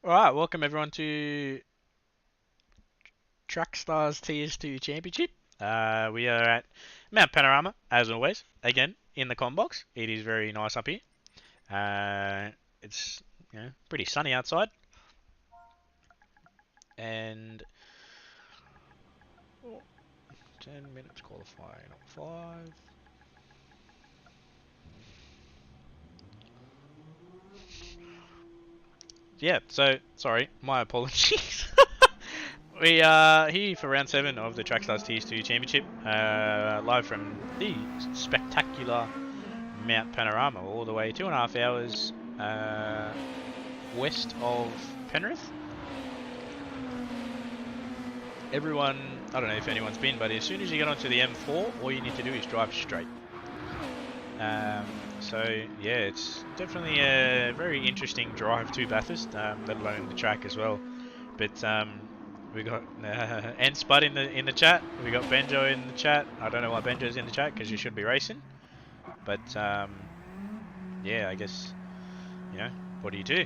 Alright, welcome everyone to Trackstars TS2 Championship. We are at Mount Panorama, as always, again, in the com box. It is very nice up here. It's pretty sunny outside. And 10 minutes qualifying, not 5. Yeah, so, sorry, my apologies. We are here for round 7 of the Trackstars TS2 Championship, live from the spectacular Mount Panorama, all the way 2.5 hours west of Penrith. Everyone, I don't know if anyone's been, but as soon as you get onto the M4, all you need to do is drive straight. So yeah, it's definitely a very interesting drive to Bathurst, let alone the track as well. But we got and Spud in the chat. We got Benjo in the chat. I don't know why Benjo's in the chat because you should be racing. But yeah, I guess what do you do?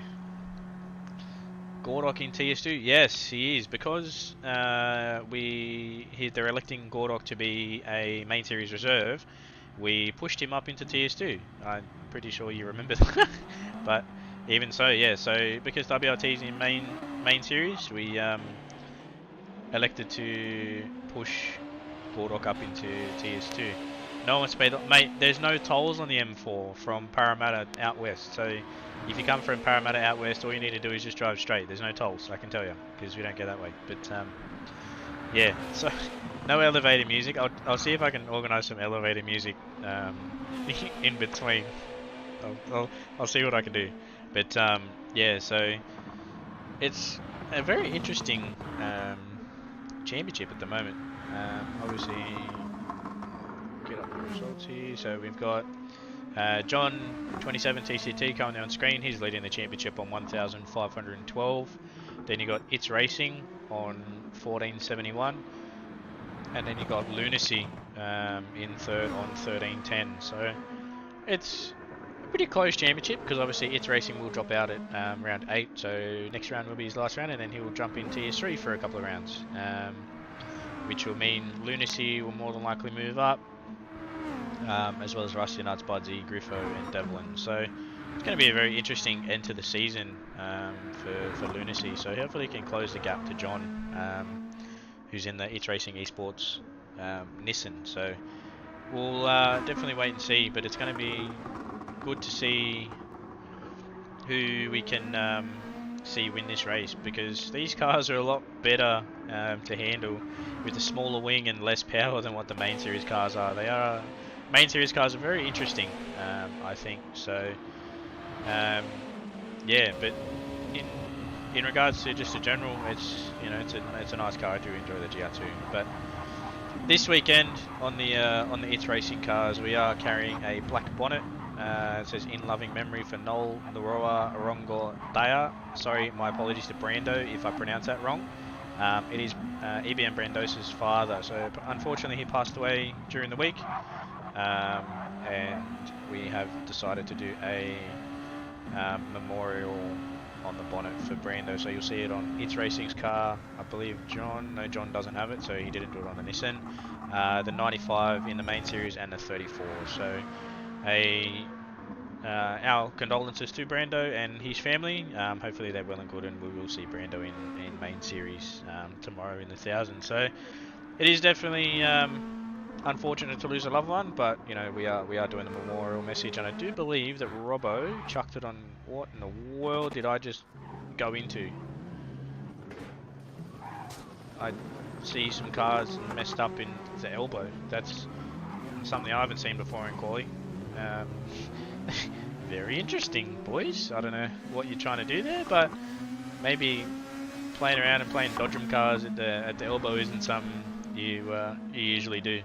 Gordok in TS2? Yes, he is, because they're electing Gordok to be a main series reserve. We pushed him up into TS2. I'm pretty sure you remember that. But even so, yeah. So because WRT's in main series, we elected to push Gordok up into TS2. No one's paid, mate. There's no tolls on the M4 from Parramatta out west. So if you come from Parramatta out west, all you need to do is just drive straight. There's no tolls, I can tell you, because we don't go that way. But yeah, so no elevator music. I'll see if I can organise some elevator music in between. I'll see what I can do. But yeah, so it's a very interesting championship at the moment. Obviously, get up the results here. So we've got John 27 TCT coming on screen. He's leading the championship on 1,512. Then you got It's Racing on 1471, and then you got Lunacy in third on 1310. So it's a pretty close championship, because obviously It's Racing will drop out at round 8. So next round will be his last round, and then he will jump in TS3 for a couple of rounds, which will mean Lunacy will more than likely move up. As well as Rusty Nuts, Budsy, Griffo, and Devlin. So it's going to be a very interesting end to the season for Lunacy. So hopefully he can close the gap to John, who's in the It's Racing Esports Nissan. So we'll definitely wait and see, but it's going to be good to see who we can see win this race, because these cars are a lot better to handle with a smaller wing and less power than what the main series cars are. Main series cars are very interesting, I think. So yeah, but in regards to just a general, it's it's a nice car. I do enjoy the GR2. But this weekend on the It's Racing cars, we are carrying a black bonnet. It says "In loving memory for Noel Naroa Arongo Daya." Sorry, my apologies to Brando if I pronounce that wrong. It is EBM Brando's father. So unfortunately, he passed away during the week. And we have decided to do a memorial on the bonnet for Brando. So you'll see it on It's Racing's car. I believe John doesn't have it, so he didn't do it on the Nissan. The 95 in the main series and the 34. So our condolences to Brando and his family. Hopefully they're well and good, and we will see Brando in main series tomorrow in the 1000. So it is definitely unfortunate to lose a loved one, but we are doing the memorial message, and I do believe that Robbo chucked it on. What in the world did I just go into? I see some cars messed up in the elbow. That's something I haven't seen before in quali. Very interesting, boys. I don't know what you're trying to do there, but maybe playing around and playing dodgem cars at the elbow isn't something you usually do.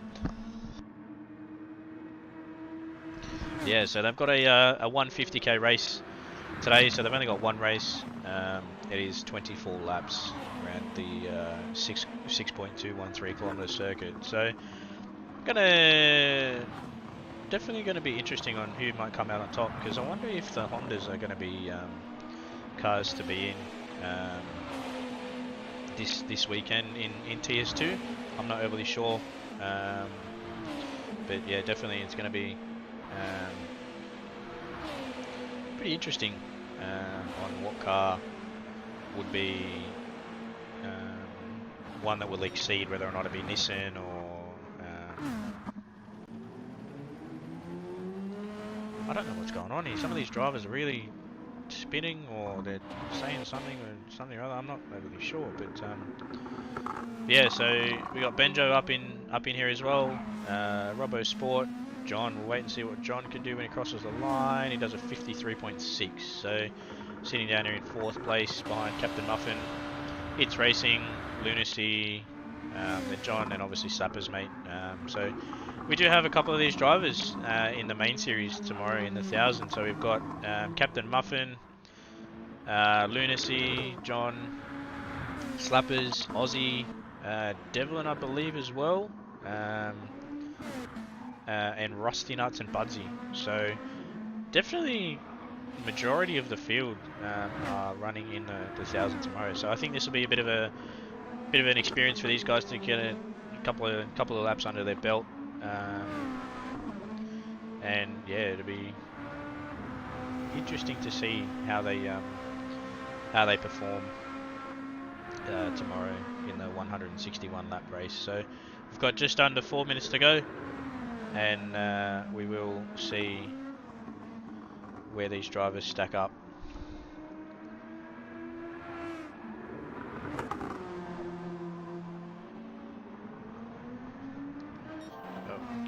Yeah, so they've got a 150k race today, so they've only got one race. It is 24 laps around the 6.213 kilometer circuit. So definitely going to be interesting on who might come out on top, because I wonder if the Hondas are going to be cars to be in um, this weekend in TS2. I'm not overly sure, but yeah, definitely it's going to be pretty interesting on what car would be one that will exceed, whether or not it be Nissan or I don't know what's going on here. Some of these drivers are really spinning, or they're saying something or other. I'm not overly sure, but yeah. So we got Benjo up in here as well. Robbo Sport, John. We'll wait and see what John can do when he crosses the line. He does a 53.6. So sitting down here in 4th place behind Captain Muffin. It's Racing, Lunacy, then John, and obviously Slappers, mate. So we do have a couple of these drivers in the main series tomorrow in the 1000. So we've got Captain Muffin, Lunacy, John, Slappers, Aussie, Devlin, I believe, as well, and Rusty Nuts and Budsy. So definitely majority of the field are running in the 1000 tomorrow. So I think this will be a bit of an experience for these guys to get a couple of laps under their belt. And yeah, it'll be interesting to see how they perform tomorrow in the 161 lap race. So we've got just under 4 minutes to go, and we will see where these drivers stack up.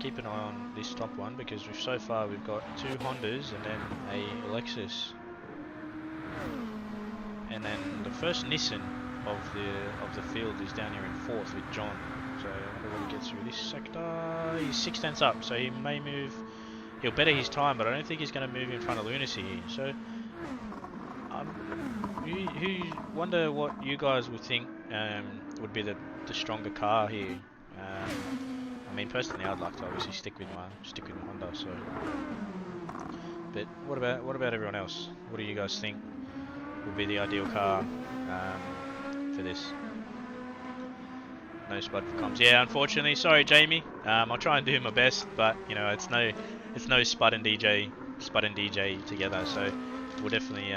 Keep an eye on this top one, because so far we've got 2 Hondas and then a Lexus, and then the first Nissan of the field is down here in 4th with John. So I wonder what he gets through this sector. He's 6 tenths up, so he may move. He'll better his time, but I don't think he's going to move in front of Lunacy here. So who wonder what you guys would think would be the stronger car here. I mean, personally, I'd like to obviously stick with my Honda. So, but what about everyone else? What do you guys think would be the ideal car for this? No spud for comms. Yeah, unfortunately. Sorry, Jamie. I'll try and do my best, but you know, it's no Spud and DJ together. So we'll definitely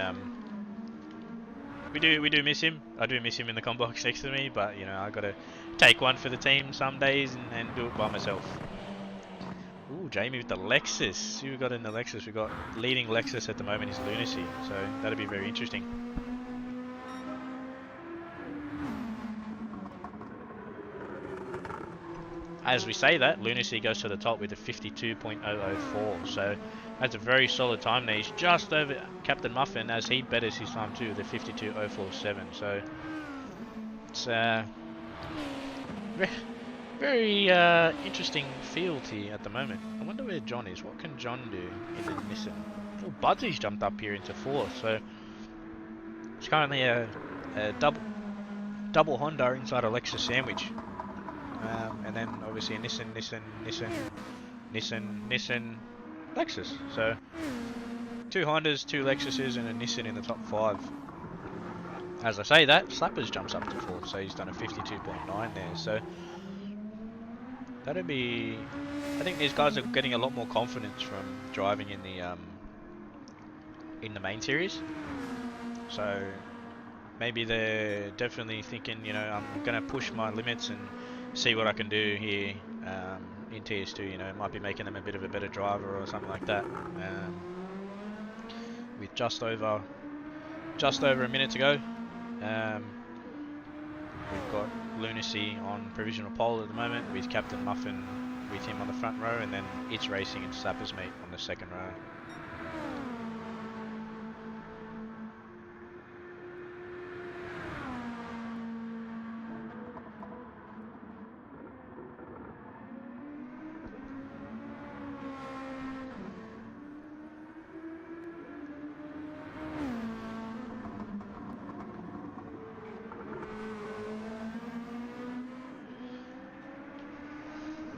we do miss him. I do miss him in the comm box next to me, but you know, I gotta take one for the team some days and do it by myself. Ooh, Jamie with the Lexus. Who we got in the Lexus? We got leading Lexus at the moment is Lunacy, so that'll be very interesting. As we say that, Lunacy goes to the top with a 52.004, so that's a very solid time there. He's just over Captain Muffin as he betters his time too with a 52.047, so it's very interesting field here at the moment. I wonder where John is. What can John do in the Nissan? Oh, Budsy's jumped up here into 4th, so it's currently a double Honda inside a Lexus sandwich. And then obviously a Nissan, Lexus. So 2 Hondas, 2 Lexuses, and a Nissan in the top 5. As I say that, Slappers jumps up to 4th, so he's done a 52.9 there. So that'd be. I think these guys are getting a lot more confidence from driving in the main series. So maybe they're definitely thinking, you know, I'm gonna push my limits and see what I can do here in TS2. You know, might be making them a bit of a better driver or something like that. With just over a minute to go, we've got Lunacy on provisional pole at the moment with Captain Muffin with him on the front row, and then It's Racing and Slappers Mate on the second row.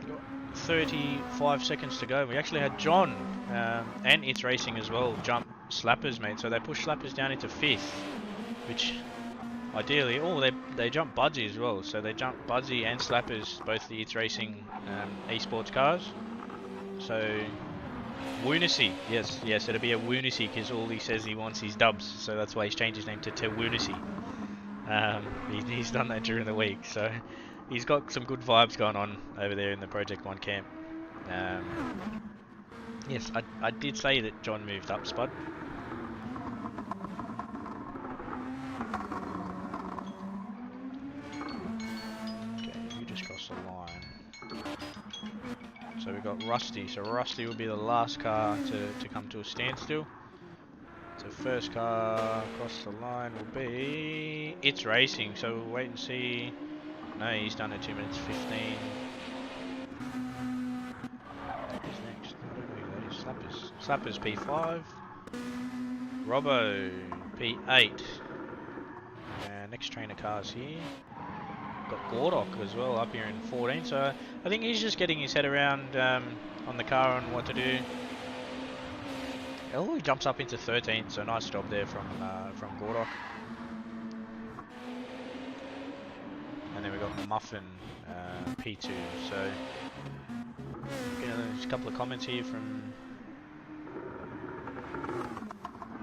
Got 35 seconds to go. We actually had John and It's Racing as well jump Slappers, mate. So they pushed Slappers down into 5th, which ideally, oh, they jump Budsy as well. So they jump Budsy and Slappers, both the It's Racing esports cars. So Woonacy, yes, it'll be a Woonacy because all he says he wants is dubs. So that's why he's changed his name to Woonacy. He's done that during the week, so he's got some good vibes going on over there in the Project 1 camp. Yes, I did say that John moved up, Spud. Okay, you just crossed the line. So we've got Rusty. So Rusty will be the last car to come to a standstill. So first car across the line will be It's Racing. So we'll wait and see. No, he's done it 2 minutes 15. Who's next? Slappers P5. Robbo P8. Next trainer cars here. Got Gordok as well up here in 14. So I think he's just getting his head around on the car and what to do. Oh, he jumps up into 13th, so nice job there from Gordok. And then we've got Muffin, P2. So, there's a couple of comments here from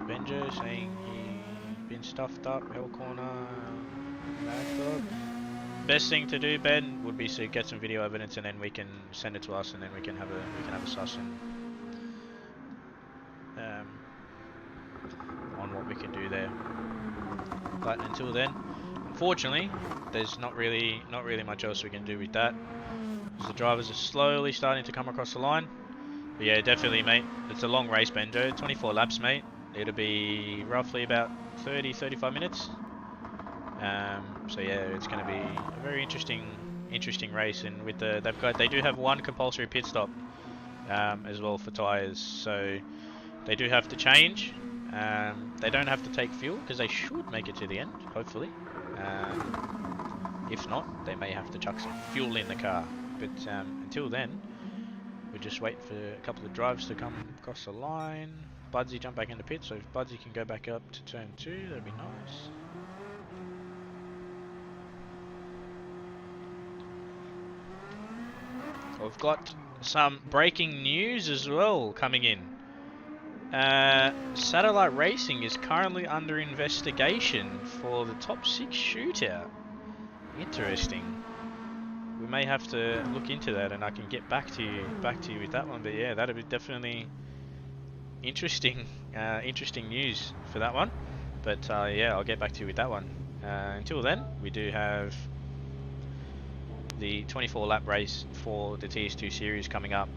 Benjo saying he's been stuffed up, Hell Corner, Mad Dog. Best thing to do, Ben, would be to get some video evidence and then we can send it to us and then we can have a suss on what we can do there. But until then, unfortunately, there's not really much else we can do with that. The drivers are slowly starting to come across the line. But yeah, definitely, mate. It's a long race, Benjo. 24 laps, mate. It'll be roughly about 30-35 minutes. So yeah, it's going to be a very interesting race. And with they do have one compulsory pit stop as well for tyres. So they do have to change. They don't have to take fuel because they should make it to the end, hopefully. If not, they may have to chuck some fuel in the car. But until then, we'll just wait for a couple of drivers to come across the line. Budsy jump back into pit, so if Budsy can go back up to turn 2, that'd be nice. We've got some breaking news as well coming in. Satellite Racing is currently under investigation for the top 6 shootout. Interesting. We may have to look into that, and I can get back to you with that one. But yeah, that'll be definitely interesting. Interesting news for that one. But yeah, I'll get back to you with that one. Until then, we do have the 24-lap race for the TS2 series coming up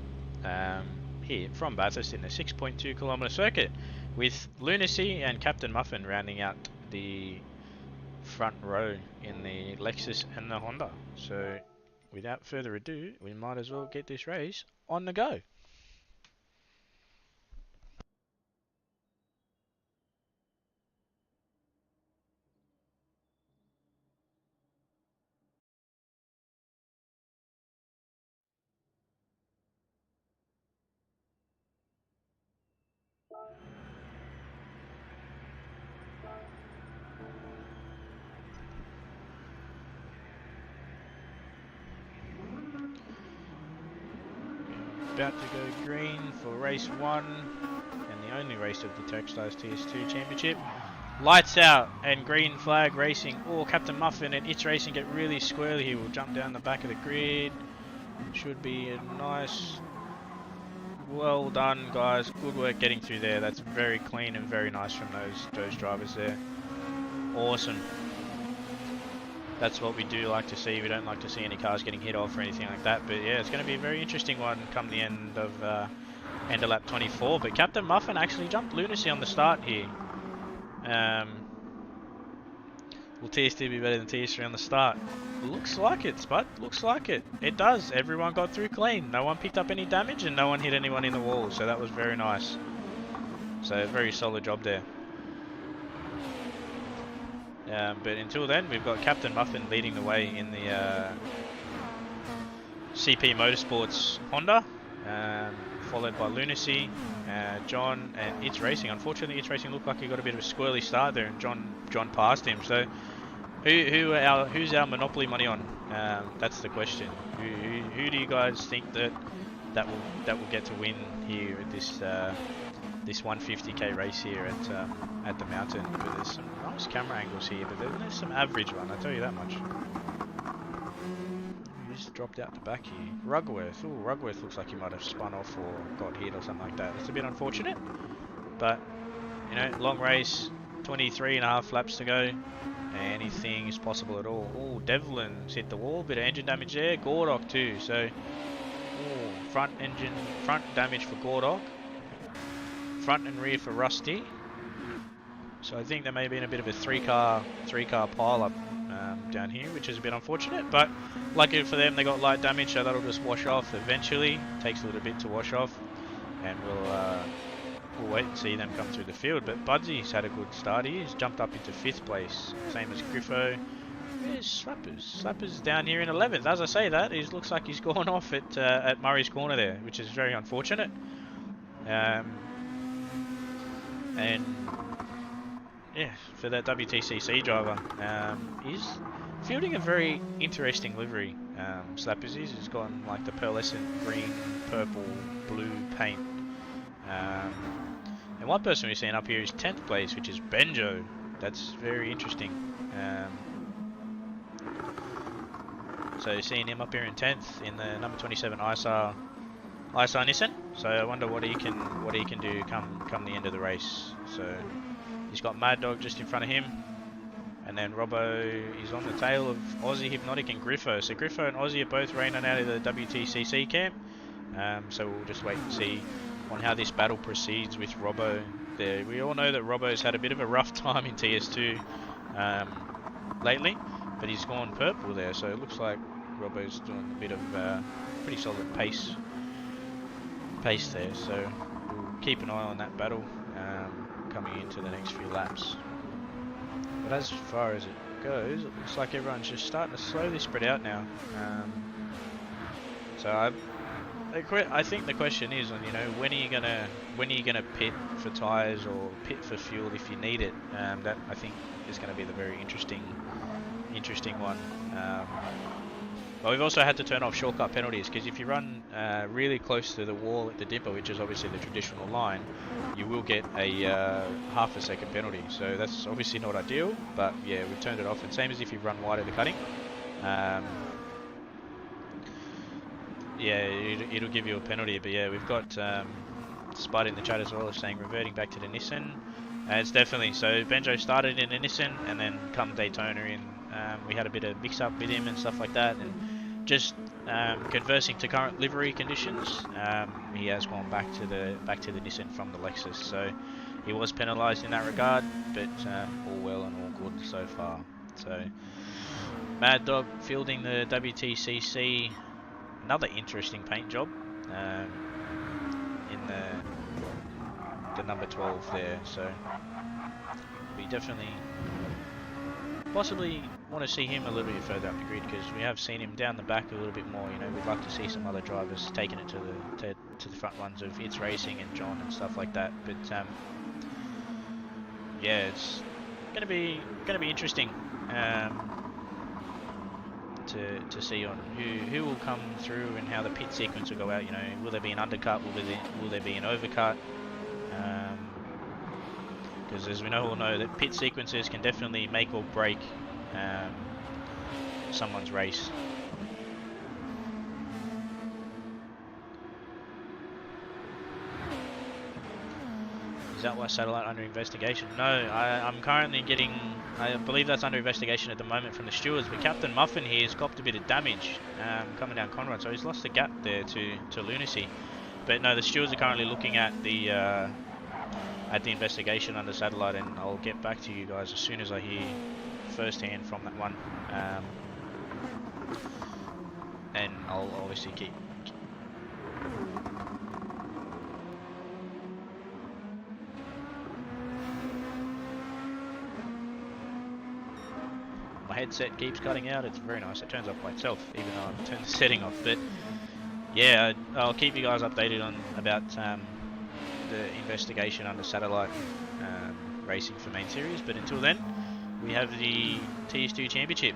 here from Bathurst in the 6.2 kilometre circuit, with Lunacy and Captain Muffin rounding out the front row in the Lexus and the Honda. So without further ado, we might as well get this race on the go. About to go green for race 1 and the only race of the Turkstars TS2 Championship. Lights out and green flag racing. Oh, Captain Muffin and It's Racing get really squirrely. He will jump down the back of the grid. Should be a nice... Well done, guys. Good work getting through there. That's very clean and very nice from those drivers there. Awesome. That's what we do like to see. We don't like to see any cars getting hit off or anything like that. But yeah, it's going to be a very interesting one come the end of lap 24. But Captain Muffin actually jumped Lunacy on the start here. Will TS2 be better than TS3 on the start? Looks like it, Spud. Looks like it. It does. Everyone got through clean. No one picked up any damage and no one hit anyone in the wall. So that was very nice. So very solid job there. But until then, we've got Captain Muffin leading the way in the CP Motorsports Honda, followed by Lunacy, John, and It's Racing. Unfortunately, It's Racing looked like he got a bit of a squirrely start there, and John passed him. So Who's our monopoly money on? That's the question. Who do you guys think that will get to win here at this 150k race here at the mountain? But there's some nice camera angles here, but there's some average one. I tell you that much. He just dropped out the back here. Rugworth. Ooh, Rugworth looks like he might have spun off or got hit or something like that. That's a bit unfortunate, but you know, long race, 23.5 laps to go. Anything is possible at all. Oh, Devlin's hit the wall. Bit of engine damage there. Gordok too. So, front damage for Gordok. Front and rear for Rusty. So I think there may have been a bit of a three car pile up down here, which is a bit unfortunate. But lucky for them, they got light damage, so that'll just wash off eventually. Takes a little bit to wash off, and we'll wait and see them come through the field. But Budsy's had a good start here. He's jumped up into 5th place. Same as Griffo. Where's Slappers? Slappers down here in 11th. As I say that, he looks like he's gone off at Murray's Corner there, which is very unfortunate. And yeah, for that WTCC driver, he's fielding a very interesting livery. Slappers is. He's got like the pearlescent green, purple, blue paint. And one person we're seeing up here is 10th place, which is Benjo. That's very interesting. So seeing him up here in 10th in the number 27 ISR Nissan. So I wonder what he can do come the end of the race. So he's got Mad Dog just in front of him, and then Robbo is on the tail of Aussie, Hypnotic, and Griffo. So Griffo and Aussie are both raining out of the WTCC camp. So we'll just wait and see on how this battle proceeds with Robbo there. We all know that Robbo's had a bit of a rough time in TS2 lately, but he's gone purple there, so it looks like Robbo's doing a bit of pretty solid pace there. So we'll keep an eye on that battle coming into the next few laps. But as far as it goes, it looks like everyone's just starting to slowly spread out now. So I think the question is, you know, when are you gonna pit for tyres or pit for fuel if you need it? That I think is going to be the very interesting one. But we've also had to turn off shortcut penalties, because if you run really close to the wall at the dipper, which is obviously the traditional line, you will get a half a second penalty. So that's obviously not ideal, but yeah, we've turned it off. And same as if you run wide of the cutting. Yeah, it'll give you a penalty. But yeah, we've got Spud in the chat as well, saying reverting back to the Nissan. It's definitely, so Benjo started in a Nissan, and then come Daytona in, we had a bit of mix up with him and stuff like that, and just conversing to current livery conditions, he has gone back to the Nissan from the Lexus. So he was penalised in that regard, but all well and all good so far. So Mad Dog fielding the WTCC. Another interesting paint job in the number 12 there, so we definitely possibly want to see him a little bit further up the grid, because we have seen him down the back a little bit more. You know, we'd like to see some other drivers taking it to the front ones of It's Racing and John and stuff like that. But yeah, it's gonna be interesting. To see on who will come through and how the pit sequence will go out. You know, will there be an undercut? Will there be an overcut? Because as we all know, that pit sequences can definitely make or break someone's race. Is that why satellite under investigation? No, I'm currently getting, I believe that's under investigation at the moment from the stewards, but Captain Muffin here has copped a bit of damage coming down Conrad, so he's lost the gap there to Lunacy. But no, the stewards are currently looking at the investigation under satellite, and I'll get back to you guys as soon as I hear firsthand from that one. And I'll obviously keep... My headset keeps cutting out. It's very nice. It turns off by itself, even though I've turned the setting off. But yeah, I'll keep you guys updated on about the investigation under satellite racing for main series. But until then, we have the TS2 Championship.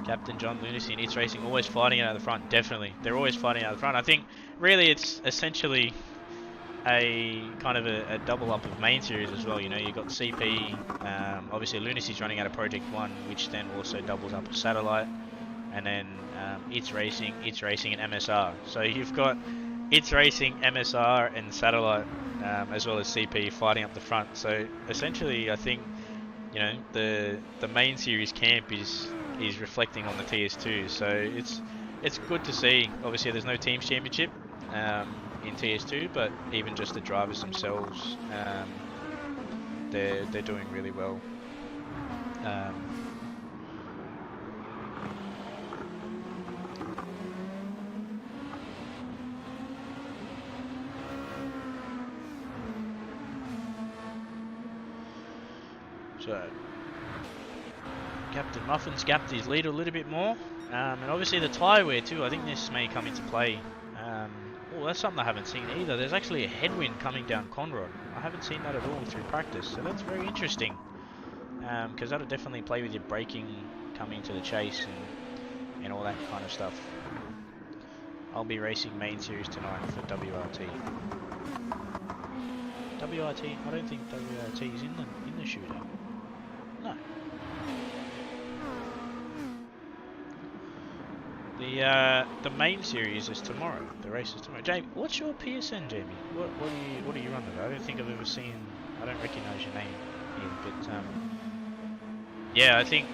Captain John Lunacy and It's Racing always fighting out of the front. Definitely, they're always fighting out of the front. I think really it's essentially a kind of a double up of main series as well. You know, you've got CP, obviously Lunacy's running out of Project 1, which then also doubles up as Satellite, and then It's Racing, and MSR. So you've got It's Racing, MSR, and Satellite, as well as CP fighting up the front. So essentially, I think, you know, the main series camp is reflecting on the TS2. So it's good to see. Obviously, there's no teams championship in TS2, but even just the drivers themselves, they're doing really well. So Captain Muffin's gapped his lead a little bit more, and obviously the tyre wear too. I think this may come into play. Oh, that's something I haven't seen either. There's actually a headwind coming down Conrod. I haven't seen that at all through practice, so that's very interesting. Because that'll definitely play with your braking coming to the chase and all that kind of stuff. I'll be racing main series tonight for WRT. WRT? I don't think WRT is in the shootout. No. The main series is tomorrow. The race is tomorrow. Jamie, what's your PSN, Jamie? What do you run with? I don't think I've ever seen. I don't recognise your name here, but yeah, I think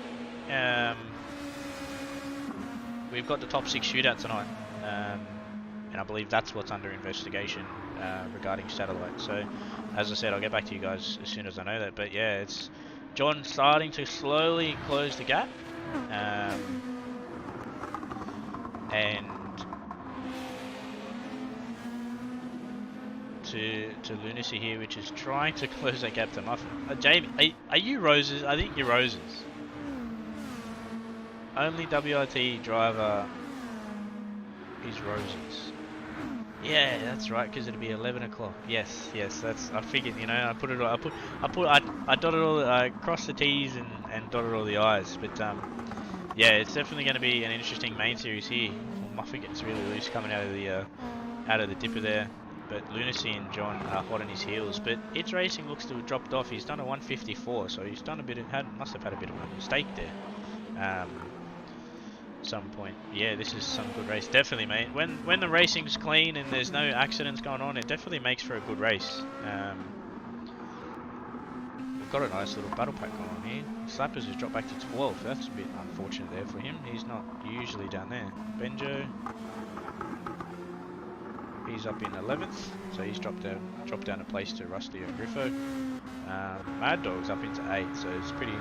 we've got the top 6 shootout tonight, and I believe that's what's under investigation regarding Satellite. So, as I said, I'll get back to you guys as soon as I know that. But yeah, it's John starting to slowly close the gap. And to Lunacy here, which is trying to close that gap to Muffin. Jamie, are you Roses? I think you're Roses. Only WRT driver is Roses. Yeah, that's right, because it'll be 11 o'clock. Yes, that's. I figured, you know, I dotted all, I crossed the T's and dotted all the I's, but yeah, it's definitely going to be an interesting main series here. Well, Muffin gets really loose coming out of the dipper there, but Lunacy and John are hot on his heels. But It's Racing looks to have dropped off. He's done a 154, so he's done must have had a bit of a mistake there. Some point. Yeah, this is some good race, definitely, mate. When the racing's clean and there's no accidents going on, it definitely makes for a good race. We've got a nice little battle pack going on here. Slappers has dropped back to 12. That's a bit unfortunate there for him. He's not usually down there. Benjo, he's up in 11th, so he's dropped down a place to Rusty and Griffo. Mad Dog's up into 8th, so it's pretty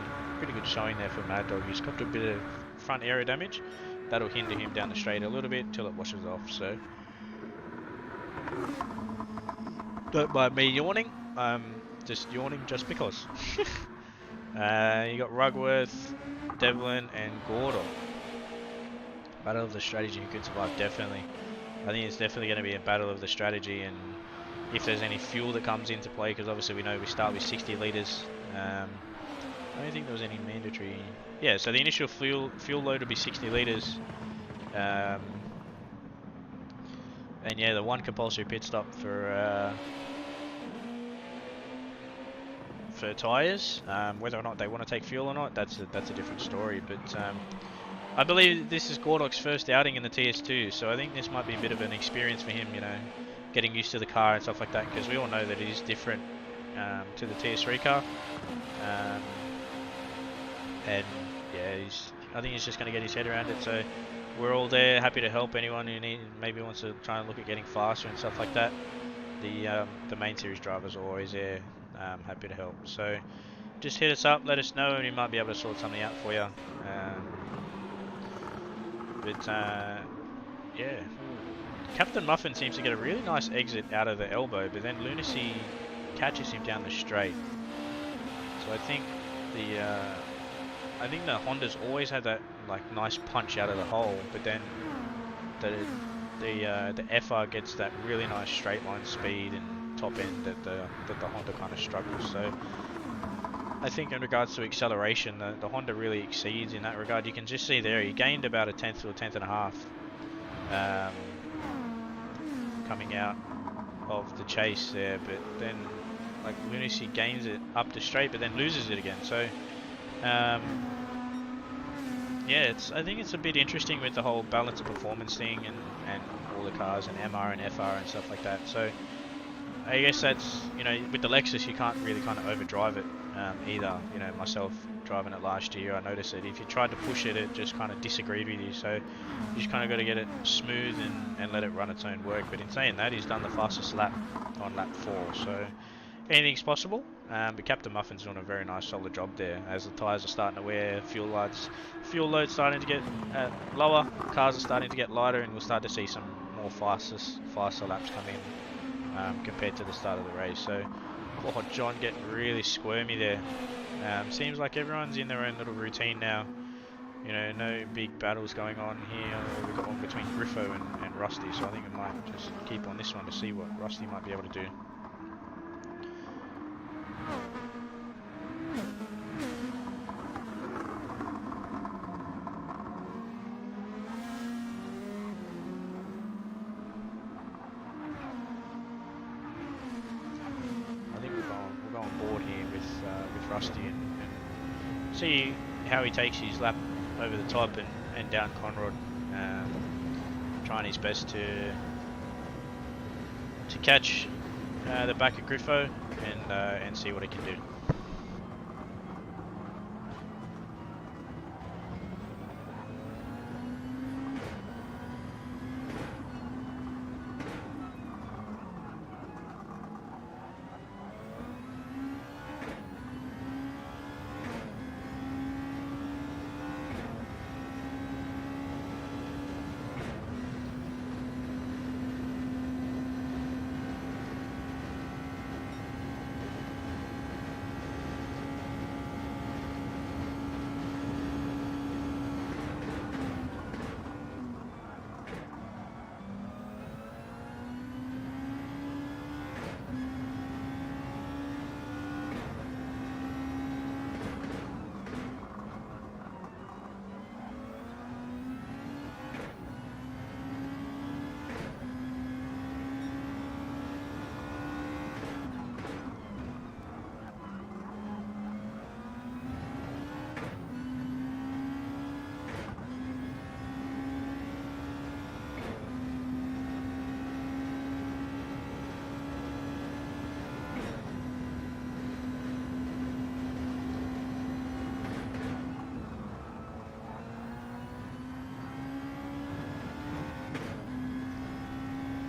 good showing there for Mad Dog. He's got a bit of front aero damage. That'll hinder him down the straight a little bit till it washes off. So don't mind me yawning. Just yawning just because. You got Rugworth, Devlin, and Gordon. Battle of the strategy, who could survive, definitely. I think it's definitely going to be a battle of the strategy, and if there's any fuel that comes into play, because obviously we know we start with 60 litres. I don't think there was any mandatory. Yeah, so the initial fuel load will be 60 litres. And yeah, the one compulsory pit stop for tyres. Whether or not they want to take fuel or not, that's a different story. But I believe this is Gordok's first outing in the TS2, so I think this might be a bit of an experience for him, you know, getting used to the car and stuff like that, because we all know that it is different to the TS3 car. And yeah, I think he's just going to get his head around it. So we're all there, happy to help anyone who maybe wants to try and look at getting faster and stuff like that. The main series drivers are always there, happy to help. So just hit us up, let us know, and we might be able to sort something out for you. Yeah, Captain Muffin seems to get a really nice exit out of the elbow, but then Lunacy catches him down the straight. So I think the Hondas always had that like nice punch out of the hole, but then the FR gets that really nice straight line speed and top end that the Honda kind of struggles. So I think in regards to acceleration, the Honda really exceeds in that regard. You can just see there, he gained about a tenth to a tenth and a half coming out of the chase there, but then like Lunacy gains it up the straight, but then loses it again. So yeah, I think it's a bit interesting with the whole balance of performance thing and all the cars and MR and FR and stuff like that. So I guess that's, you know, with the Lexus you can't really kind of overdrive it either. You know, myself driving it last year, I noticed that if you tried to push it, it just kind of disagreed with you. So you just kind of got to get it smooth and let it run its own work. But in saying that, he's done the fastest lap on lap 4. So anything's possible. But Captain Muffin's doing a very nice solid job there as the tyres are starting to wear, fuel load's starting to get lower, cars are starting to get lighter, and we'll start to see some more faster laps come in compared to the start of the race. So, oh, John getting really squirmy there. Seems like everyone's in their own little routine now. You know, no big battles going on here. We've got one between Griffo and Rusty, so I think we might just keep on this one to see what Rusty might be able to do. Rusty and see how he takes his lap over the top and down Conrod, trying his best to catch the back of Griffo and see what he can do.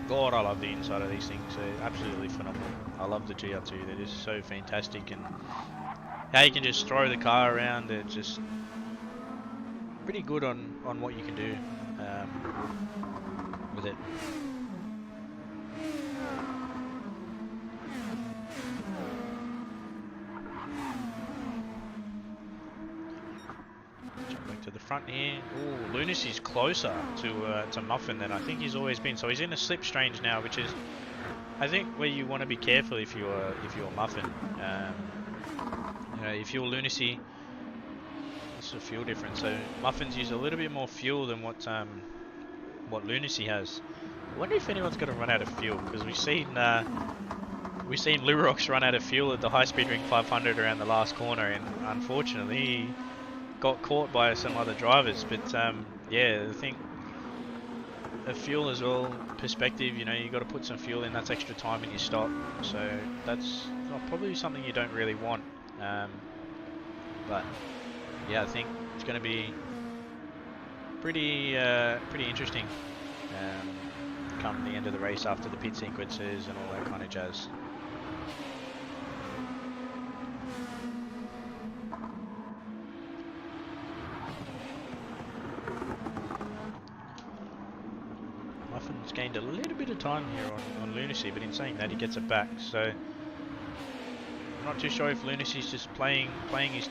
God, I love the inside of these things. They're absolutely phenomenal. I love the GR2. They're just so fantastic, and how you can just throw the car around. They're just pretty good on what you can do with it. To the front here. Ooh, Lunacy's closer to Muffin than I think he's always been. So he's in a slipstrange now, which is, I think, where you want to be careful if you're Muffin. You know, if you're Lunacy, it's a fuel difference. So Muffin's use a little bit more fuel than what Lunacy has. I wonder if anyone's going to run out of fuel, because we've seen Lurox run out of fuel at the High Speed Ring 500 around the last corner, and unfortunately he got caught by some other drivers. But yeah, I think a fuel as well perspective, you know, you got to put some fuel in. That's extra time in your stop, so that's probably something you don't really want. But yeah, I think it's going to be pretty interesting come the end of the race after the pit sequences and all that kind of jazz. Muffin's gained a little bit of time here on Lunacy, but in saying that, he gets it back. So I'm not too sure if Lunacy's just playing his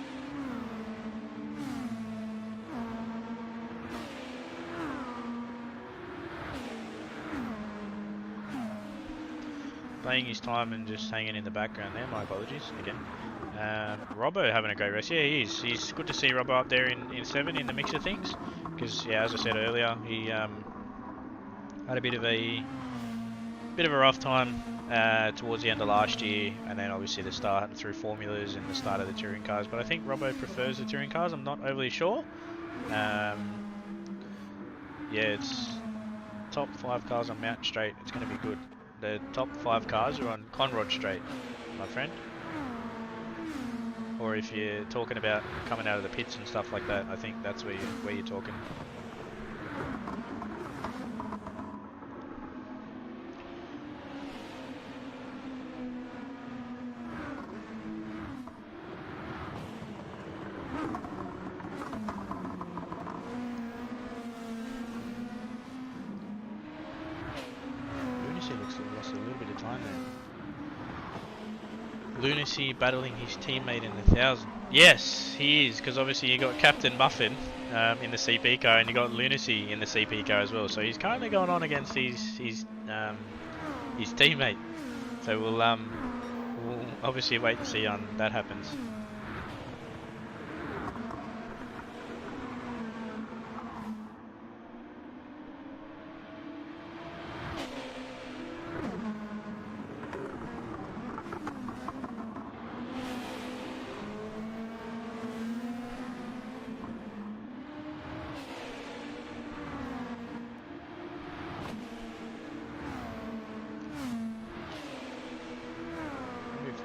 time and just hanging in the background there. My apologies again. Robbo having a great race. Yeah, he is. He's good to see Robbo up there in 7 in the mix of things. Because, yeah, as I said earlier, he had a bit of a rough time towards the end of last year, and then obviously the start through formulas and the start of the touring cars. But I think Robbo prefers the touring cars. I'm not overly sure. Yeah, it's top 5 cars on Mountain Straight. It's going to be good. The top 5 cars are on Conrod Straight, my friend. Or if you're talking about coming out of the pits and stuff like that, I think that's where you're talking. Lunacy looks to have lost a little bit of time there. Lunacy battling his teammate in the 1000. Yes, he is, because obviously you got Captain Muffin in the CP car, and you got Lunacy in the CP car as well. So he's kind of going on against his teammate. So we'll obviously wait and see on that happens.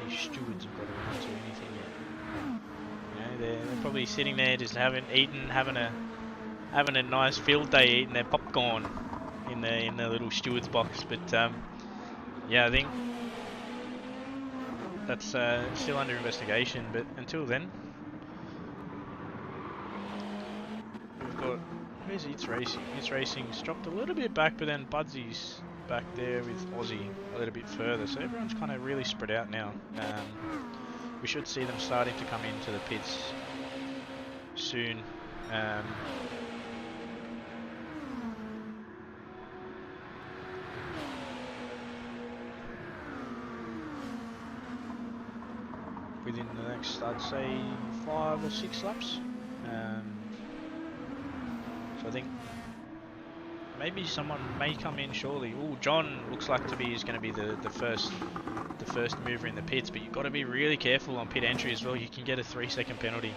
Stewards have got around to anything yet. You know, they're probably sitting there just having a nice field day, eating their popcorn in the little steward's box. But yeah, I think that's still under investigation. But until then, we've got where's It's Racing? It's Racing's dropped a little bit back, but then Budsy's back there with Aussie a little bit further, so everyone's kind of really spread out now. We should see them starting to come into the pits soon. Within the next, I'd say, 5 or 6 laps. So I think maybe someone may come in shortly. Oh, John looks like is going to be the first mover in the pits, but you've got to be really careful on pit entry as well. You can get a 3-second penalty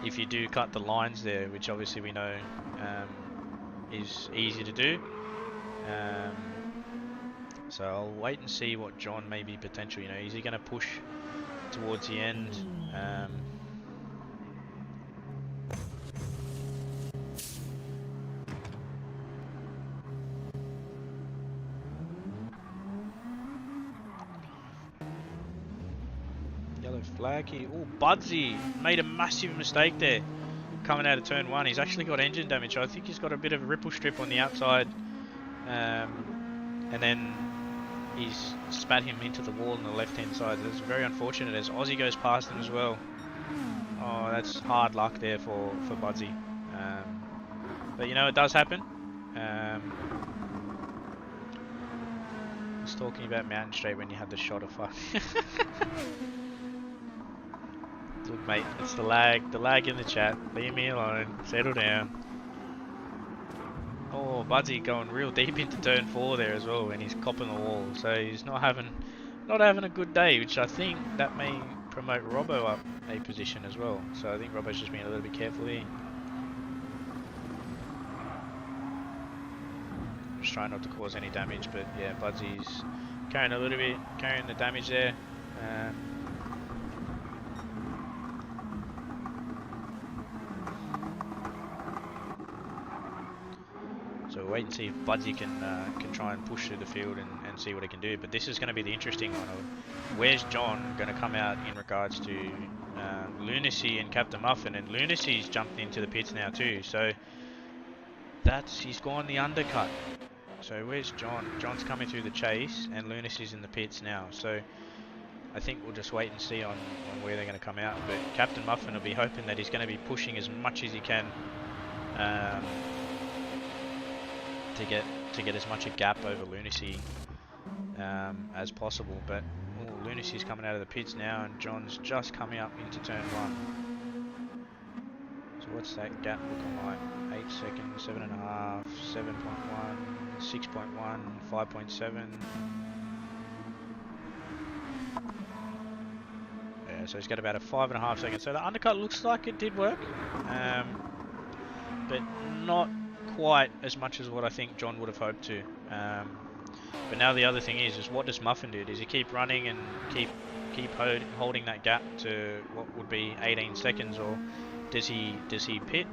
if you do cut the lines there, which obviously we know is easy to do. So I'll wait and see what John may be potential. You know, is he going to push towards the end? Yellow flag here. Oh, Budsy made a massive mistake there coming out of turn 1. He's actually got engine damage. So I think he's got a bit of a ripple strip on the outside, and then he's spat him into the wall on the left hand side. That's very unfortunate as Aussie goes past him as well. Oh, that's hard luck there for Budsy. But you know, it does happen. I was talking about Mountain Straight when you had the shot of fire. Look, mate, it's the lag in the chat. Leave me alone. Settle down. Oh, Budsy going real deep into turn 4 there as well, and he's copping the wall. So he's not having a good day, which I think that may promote Robbo up a position as well. So I think Robbo's just being a little bit careful here. Just trying not to cause any damage, but yeah, Budsy's carrying the damage there. So we'll wait and see if Budsy can try and push through the field and see what he can do. But this is going to be the interesting one. Where's John going to come out in regards to Lunacy and Captain Muffin? And Lunacy's jumped into the pits now too. So he's gone the undercut. So where's John? John's coming through the chase, and Lunacy's in the pits now. So I think we'll just wait and see on where they're going to come out. But Captain Muffin will be hoping that he's going to be pushing as much as he can to get as much a gap over Lunacy as possible. But Lunacy's coming out of the pits now, and John's just coming up into turn 1. So what's that gap looking like? 8 seconds, 7.5, 7.1, 6.1, 5.7. Yeah, so he's got about a 5.5 seconds. So the undercut looks like it did work, but not quite as much as what I think John would have hoped to. But now the other thing is what does Muffin do? Does he keep running and keep holding that gap to what would be 18 seconds, or does he pit,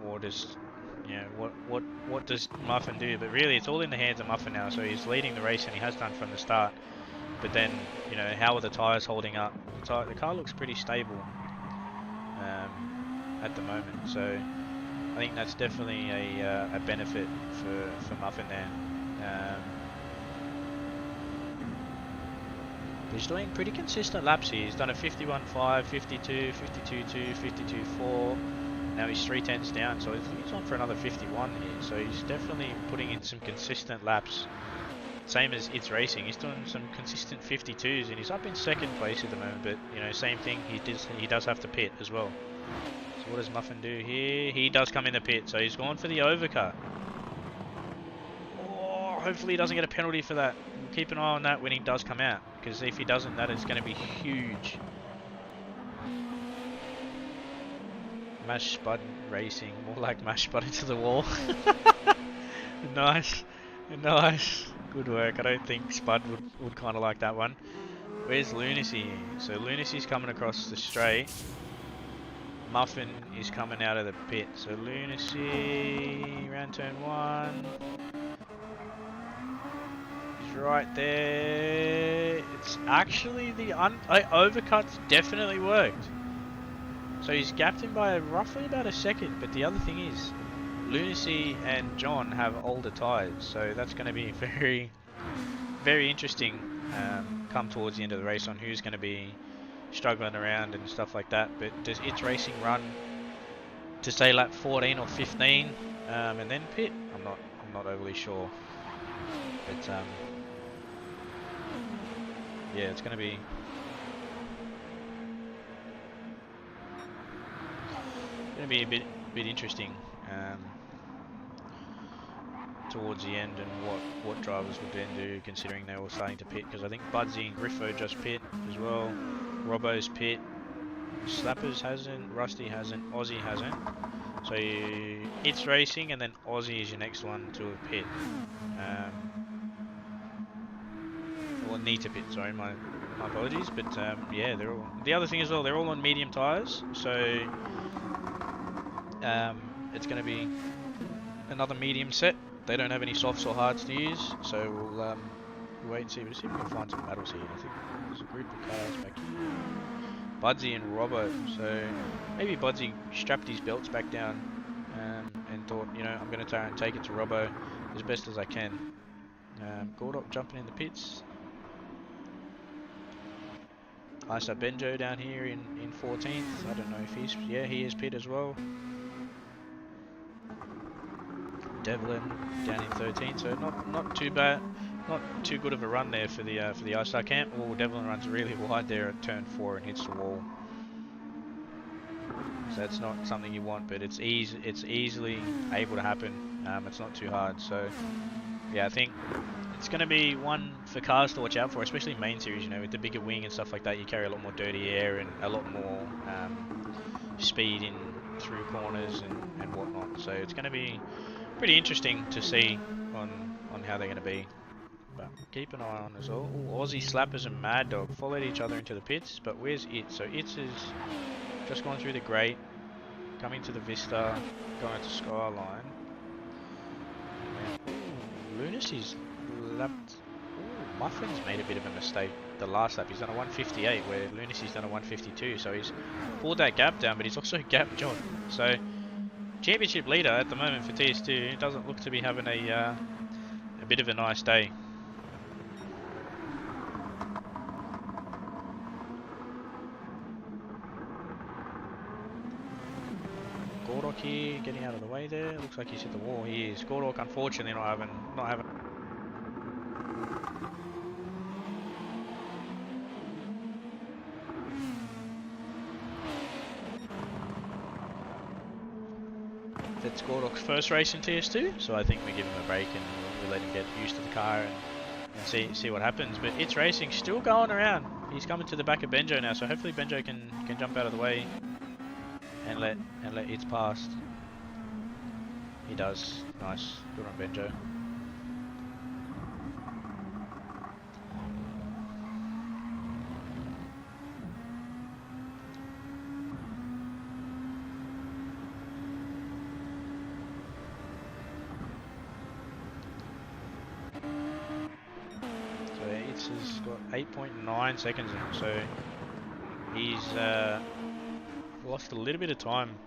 or does what does Muffin do? But really, it's all in the hands of Muffin now. So he's leading the race, and he has done from the start. But then, how are the tyres holding up? The car looks pretty stable at the moment. So I think that's definitely a benefit for Muffin there. He's doing pretty consistent laps here. He's done a 51.5, 52, 52.2, 52.4. Now he's 3/10 down, so he's on for another 51 here. So he's definitely putting in some consistent laps. Same as It's Racing. He's doing some consistent 52s, and he's up in 2nd place at the moment. But same thing. He does have to pit as well. So what does Muffin do here? He does come in the pit, so he's gone for the overcut. Oh, hopefully he doesn't get a penalty for that. We'll keep an eye on that when he does come out, because if he doesn't, that is going to be huge. Mash Spud Racing, more like Mash Spud into the wall. Nice. Good work. I don't think Spud would kind of like that one. Where's Lunacy? So Lunacy's coming across the straight. Muffin is coming out of the pit. So Lunacy, round turn 1. He's right there. It's actually the overcut's definitely worked. So he's gapped him by roughly about a second. But the other thing is, Lunacy and John have older tyres, so that's going to be very, very interesting come towards the end of the race on who's going to be struggling around and stuff like that. But does It's Racing run to say lap 14 or 15 and then pit? I'm not overly sure, but yeah, it's going to be a bit interesting towards the end, and what drivers would then do, considering they were starting to pit, because I think Budsy and Griffo just pit as well. Robbo's pit, Slappers hasn't, Rusty hasn't, Aussie hasn't. So It's Racing, and then Aussie is your next one to pit. Well, need to pit, sorry, my apologies. But yeah, they're all. The other thing as well, they're all on medium tyres, so it's going to be another medium set. They don't have any softs or hards to use, so we'll wait and see. We'll see if we can find some battles here. I think there's a group of cars back here. Budsy and Robbo. So maybe Budsy strapped his belts back down and thought, I'm going to try and take it to Robbo as best as I can. Gordok jumping in the pits. Isa Benjo down here in 14th. I don't know if he is pit as well. Devlin down in 13th, so not too bad, not too good of a run there for the iStar camp. Oh, Devlin runs really wide there at turn 4 and hits the wall. So that's not something you want, but it's easily able to happen. It's not too hard. So yeah, I think it's going to be one for cars to watch out for, especially main series. With the bigger wing and stuff like that, you carry a lot more dirty air and a lot more speed in through corners and whatnot. So it's going to be pretty interesting to see on how they're going to be. But keep an eye on as well. Ooh, Aussie Slappers and Mad Dog followed each other into the pits, but where's It? So It's is just gone through the grate, coming to the Vista, going to Skyline. Lunacy's lapped. Ooh, Muffin's made a bit of a mistake the last lap. He's done a 158 where Lunacy's done a 152, so he's pulled that gap down, but he's also gapped John. So championship leader at the moment for TS2 doesn't look to be having a bit of a nice day. Gordok here, getting out of the way there. Looks like he's hit the wall. He is. Gordok, unfortunately, not having. that's Gordok's first race in TS2, so I think we give him a break and we let him get used to the car and see what happens. But It's Racing still going around. He's coming to the back of Benjo now, so hopefully Benjo can jump out of the way and let It's past. He does. Nice. Good on Benjo. Has got 8.9 seconds in him, so he's lost a little bit of time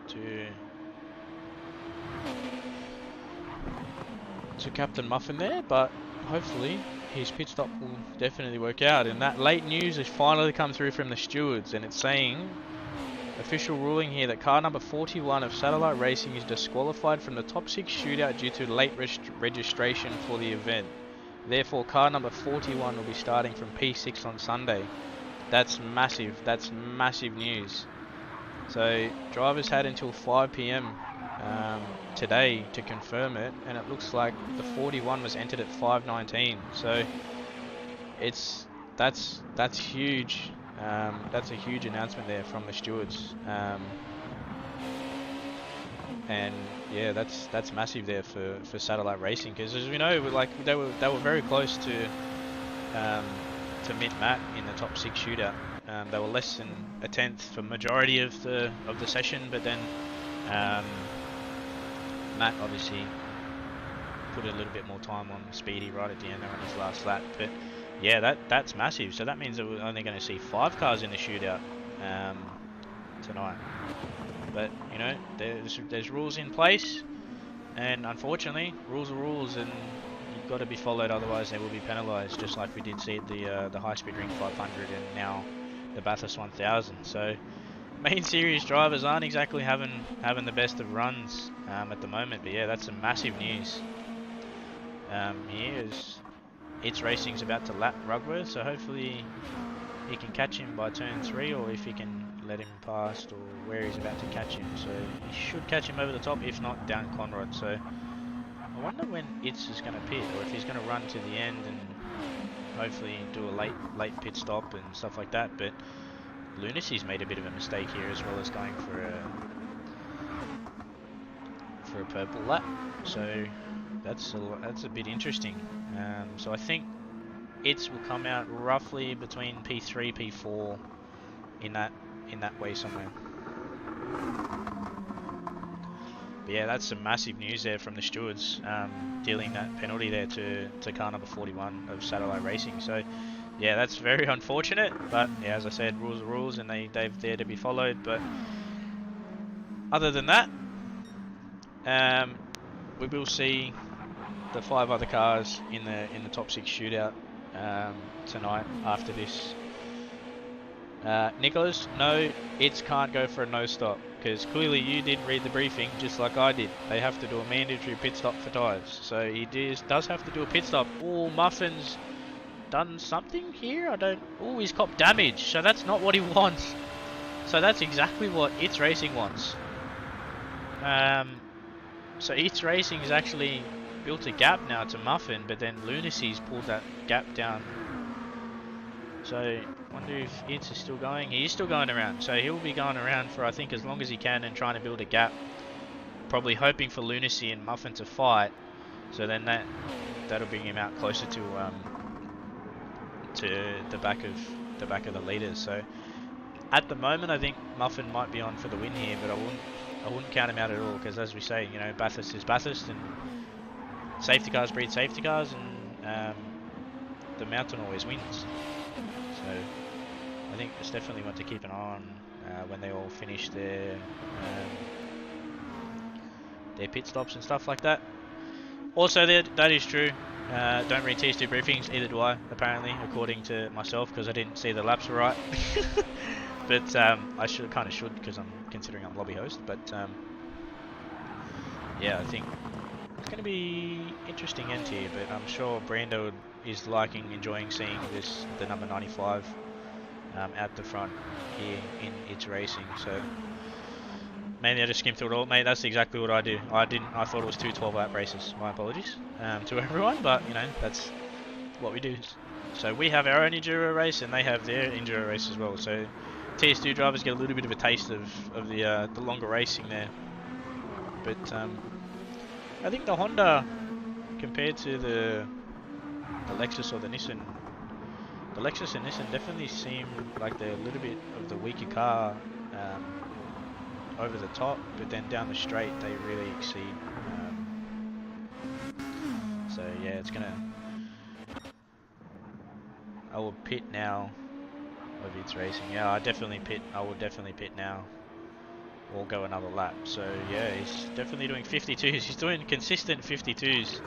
to Captain Muffin there, but hopefully his pit stop will definitely work out. And that late news has finally come through from the stewards, and it's saying official ruling here that car number 41 of Satellite Racing is disqualified from the top 6 shootout due to late registration for the event. Therefore, car number 41 will be starting from P6 on Sunday. That's massive. That's massive news. So, drivers had until 5 PM today to confirm it, and it looks like the 41 was entered at 5:19. So, that's huge. That's a huge announcement there from the stewards. And yeah, that's massive there for Satellite Racing, because as we know, they were very close to meet Matt in the top 6 shootout. They were less than a tenth for majority of the session, but then Matt obviously put a little bit more time on Speedy right at the end there on his last lap. But yeah, that's massive. So that means that we're only going to see 5 cars in the shootout tonight. But you know, there's rules in place, and unfortunately, rules are rules, and you've got to be followed. Otherwise, they will be penalised, just like we did see at the High Speed Ring 500 and now the Bathurst 1000. So, main series drivers aren't exactly having the best of runs at the moment. But yeah, that's some massive news. Here's It's Racing's about to lap Rugworth, so hopefully he can catch him by turn 3, or if he can let him past, or where he's about to catch him. So he should catch him over the top, if not down Conrad. So I wonder when It's is going to pit, or if he's going to run to the end and hopefully do a late pit stop and stuff like that. But Lunacy's made a bit of a mistake here, as well as going for a purple lap. So that's a bit interesting. So I think It's will come out roughly between P3, P4 in that way somewhere. But yeah, that's some massive news there from the stewards, dealing that penalty there to car number 41 of Satellite Racing. So yeah, that's very unfortunate, but yeah, as I said, rules are rules, and they're there to be followed. But other than that, we will see the 5 other cars in the top 6 shootout tonight after this. Nicholas, no, It's can't go for a no stop, because clearly you didn't read the briefing just like I did. They have to do a mandatory pit stop for tyres, so he does have to do a pit stop. Oh, Muffin's done something here. Oh, he's copped damage, so that's not what he wants. So that's exactly what It's Racing wants. So It's Racing has actually built a gap now to Muffin, but then Lunacy's pulled that gap down. So I wonder if It's is still going. He is still going around, so he'll be going around for, I think, as long as he can, and trying to build a gap, probably hoping for Lunacy and Muffin to fight. So then that'll bring him out closer to the back of the leaders. So at the moment, I think Muffin might be on for the win here, but I wouldn't count him out at all, because as we say, you know, Bathurst is Bathurst, and safety cars breed safety cars, and the mountain always wins. So I think it's definitely one to keep an eye on when they all finish their pit stops and stuff like that. Also, that is true. Don't read TS2 briefings, either do I, apparently, according to myself, because I didn't see the laps were right. But I kind of should, because I'm considering I'm lobby host. But yeah, I think it's going to be interesting end here. But I'm sure Brando is enjoying seeing the number 95 at the front here in It's Racing. So Mainly I just skimmed through it all. Mate, that's exactly what I do. I thought it was two 12-lap races. My apologies to everyone, but you know, that's what we do. So we have our own enduro race and they have their enduro race as well. So TS2 drivers get a little bit of a taste of the longer racing there. But I think the Honda compared to the Lexus or the Nissan, the Lexus and Nissan definitely seem like they're a little bit of the weaker car over the top, but then down the straight they really exceed. So yeah, it's gonna. I will pit now. Of its racing, yeah, I will definitely pit now, or go another lap. So yeah, he's definitely doing 52s. He's doing consistent 52s,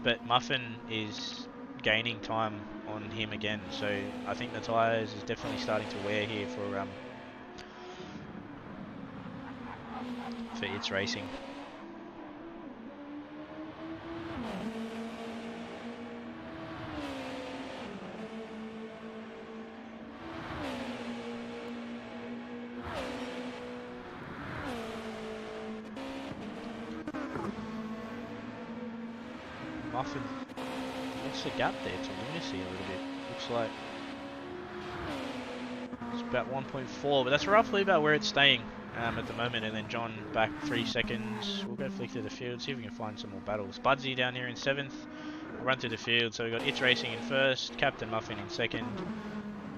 but Muffin is gaining time on him again. So I think the tyres is definitely starting to wear here for its racing. Muffin, what's the gap there to Lunacy a little bit? Looks like it's about 1.4, but that's roughly about where it's staying at the moment. And then John back 3 seconds. We'll go flick through the field, see if we can find some more battles. Budsy down here in 7th. We'll run through the field. So we've got It's Racing in 1st, Captain Muffin in 2nd,